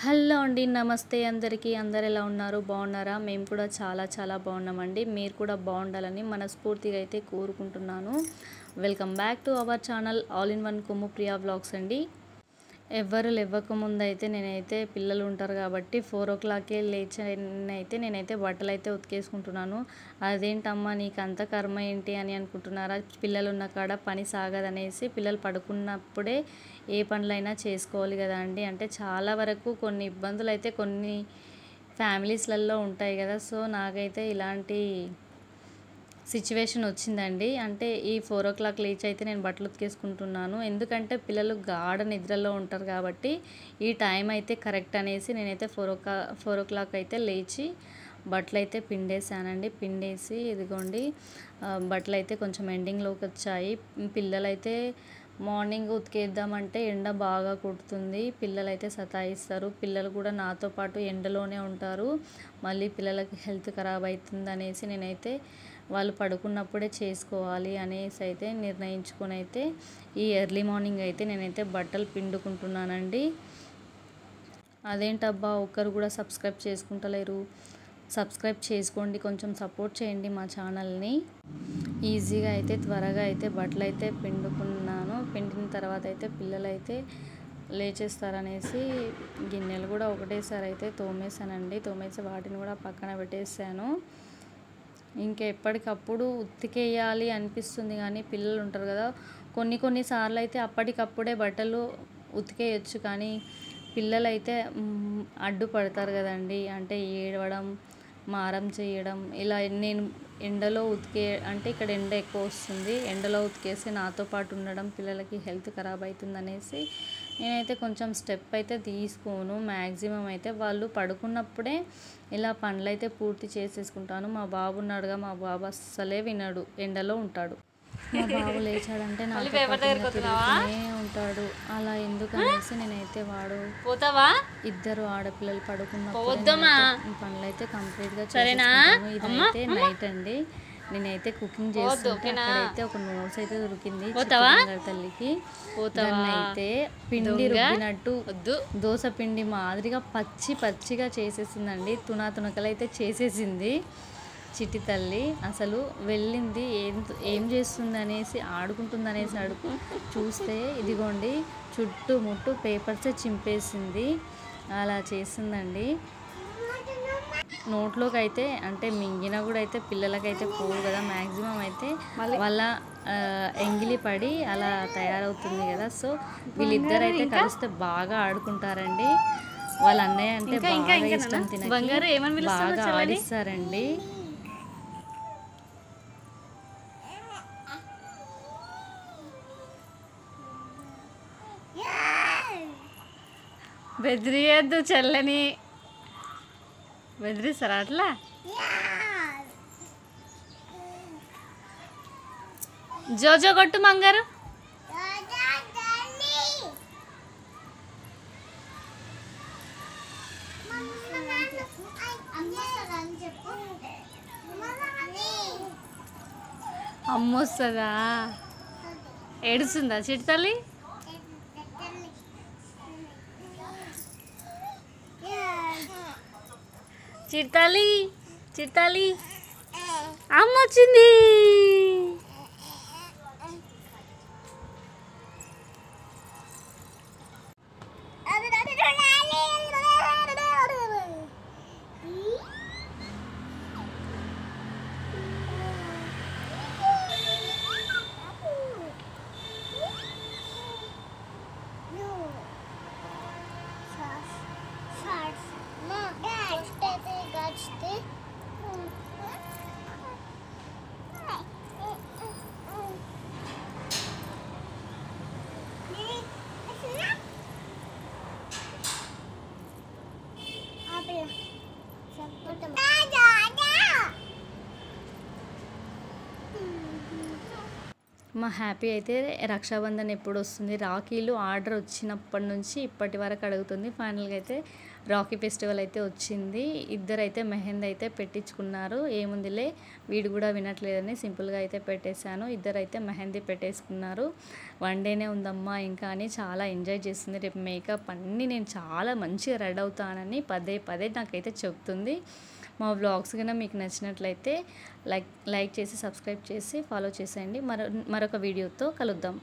Hello అండి, నమస్తే అందరికీ. అందరు ఎలా ఉన్నారు? బాగున్నారా? మేము కూడా చాలా చాలా బాగున్నామండి. మీరు కూడా బాగుండాలని మనస్ఫూర్తిగా అయితే కోరుకుంటున్నాను. Welcome back to our channel all in one Kommu Priya vlogs అండి. ఎవ్వరు లేవకముందు అయితే నేనైతే పిల్లలు ఉంటారు కాబట్టి 4 o'clockకే లేచైతే నేనైతే బట్టలు అయితే ఉతికేసుకుంటున్నాను. అదేంటమ్మా నీకు అంత కర్మ ఏంటి అని అనుకుంటున్నారా? పిల్లలు ఉన్న కాడ పని సాగదనేసి పిల్లలు పడుకున్నప్పుడే ఏ పనులైనా చేసుకోవాలి కదా అండి. అంటే చాలా వరకు కొన్ని ఇబ్బందులు అయితే కొన్ని ఫ్యామిలీస్లలో ఉంటాయి కదా. సో నాకైతే ఇలాంటి సిచ్యువేషన్ వచ్చిందండి. అంటే ఈ 4 o'clock లేచి అయితే నేను బట్టలు ఉతికేసుకుంటున్నాను. ఎందుకంటే పిల్లలు గాఢ నిద్రలో ఉంటారు కాబట్టి ఈ టైం అయితే కరెక్ట్ అనేసి నేనైతే 4 o'clock అయితే లేచి బట్టలు అయితే పిండేసానండి. పిండేసి ఇదిగోండి బట్టలు అయితే కొంచెం ఎండింగ్లోకి వచ్చాయి. పిల్లలైతే మార్నింగ్ ఉతికేద్దామంటే ఎండ బాగా కొడుతుంది. పిల్లలైతే సతాయిస్తారు. పిల్లలు కూడా నాతో పాటు ఎండలోనే ఉంటారు. మళ్ళీ పిల్లలకి హెల్త్ ఖరాబ్ అవుతుంది అనేసి నేనైతే వాళ్ళు పడుకున్నప్పుడే చేసుకోవాలి అనేసి అయితే నిర్ణయించుకొని అయితే ఈ ఎర్లీ మార్నింగ్ అయితే నేనైతే బట్టలు పిండుకుంటున్నానండి. అదేంటబ్బా ఒక్కరు కూడా సబ్స్క్రైబ్ చేసుకుంటలేరు? సబ్స్క్రైబ్ చేసుకోండి, కొంచెం సపోర్ట్ చేయండి మా ఛానల్ని. ఈజీగా అయితే త్వరగా అయితే బట్టలు అయితే పిండుకున్నాను. పిండిన తర్వాత అయితే పిల్లలైతే లేచేస్తారనేసి గిన్నెలు కూడా ఒకటేసారి అయితే తోమేసానండి. తోమేసి వాటిని కూడా పక్కన పెట్టేసాను. ఇంకా ఎప్పటికప్పుడు ఉతికేయాలి అనిపిస్తుంది కానీ పిల్లలు ఉంటారు కదా, కొన్నిసార్లు అయితే అప్పటికప్పుడే బట్టలు ఉతికేయచ్చు. కానీ పిల్లలైతే అడ్డుపడతారు కదండి. అంటే ఏడవడం, మారం చేయడం, ఇలా నేను ఎండలో అంటే ఇక్కడ ఎండ ఎక్కువ వస్తుంది, ఎండలో ఉతికేసి నాతో పాటు ఉండడం పిల్లలకి హెల్త్ ఖరాబ్ అవుతుంది అనేసి నేనైతే కొంచెం స్టెప్ అయితే తీసుకోను. మ్యాక్సిమం అయితే వాళ్ళు పడుకున్నప్పుడే ఇలా పనులు అయితే పూర్తి చేసేసుకుంటాను. మా బాబు ఉన్నాడుగా, మా బాబు అస్సలే వినడు, ఎండలో ఉంటాడు. మా బాబు లేచాడంటే నాతో తిరుగుతూనే ఉంటాడు. అలా ఎందుకు అనేసి నేనైతే ఇద్దరు ఆడపిల్లలు పడుకున్నప్పుడు పనులు అయితే కంప్లీట్గా చేసేసుకుంటాను. ఇదైతే నైట్ అండి. నేనైతే కుకింగ్ చేస్తుంటే అక్కడైతే ఒక నోట్స్ అయితే దొరికింది తల్లికి. అయితే పిండి రుబ్బినట్టు దోశ పిండి మాదిరిగా పచ్చిగా చేసేసిందండి. తునకలు అయితే చేసేసింది చిట్టి తల్లి. అసలు వెళ్ళింది ఏం చేస్తుంది అనేసి ఆడుకుంటుంది అనేసి చూస్తే ఇదిగోండి చుట్టుముట్టు పేపర్సే చింపేసింది. అలా చేసిందండి. నోట్లోకి అయితే అంటే మింగిన కూడా అయితే పిల్లలకైతే పోవు కదా, మ్యాక్సిమం అయితే వాళ్ళ ఎంగిలి పడి అలా తయారవుతుంది కదా. సో వీళ్ళిద్దరు అయితే కలిస్తే బాగా ఆడుకుంటారండి. వాళ్ళ అన్నయ్య అంటే బాగా ఇష్టం, తినకి బాగా ఆడిస్తారండి. బెదిరియద్దు చెల్లని, బెదిరిస్తారా అట్లా? జోజో కొట్టు మంగారు. అమ్మొస్తుందా? ఏడుస్తుందా చిట్టి తల్లి? చిట్టాలి అమ్మ వచ్చింది. మా హ్యాపీ అయితే రక్షాబంధన్ ఎప్పుడు వస్తుంది, రాఖీలు ఆర్డర్ వచ్చినప్పటి నుంచి ఇప్పటి వరకు అడుగుతుంది. ఫైనల్గా అయితే రాఖీ ఫెస్టివల్ అయితే వచ్చింది. ఇద్దరైతే మెహందీ అయితే పెట్టించుకున్నారు. ఏముందిలే వీడు కూడా వినట్లేదని సింపుల్గా అయితే పెట్టేశాను. ఇద్దరైతే మెహందీ పెట్టేసుకున్నారు. 1 డేనే ఉందమ్మా ఇంకా అని చాలా ఎంజాయ్ చేస్తుంది. రేపు మేకప్ అన్నీ నేను చాలా మంచిగా రెడీ అవుతానని పదే పదే నాకైతే చెప్తుంది. మా వ్లాగ్స్ కన్నా మీకు నచ్చినట్లయితే లైక్ చేసి సబ్స్క్రైబ్ చేసి ఫాలో చేసేయండి. మరొక వీడియోతో కలుద్దాం.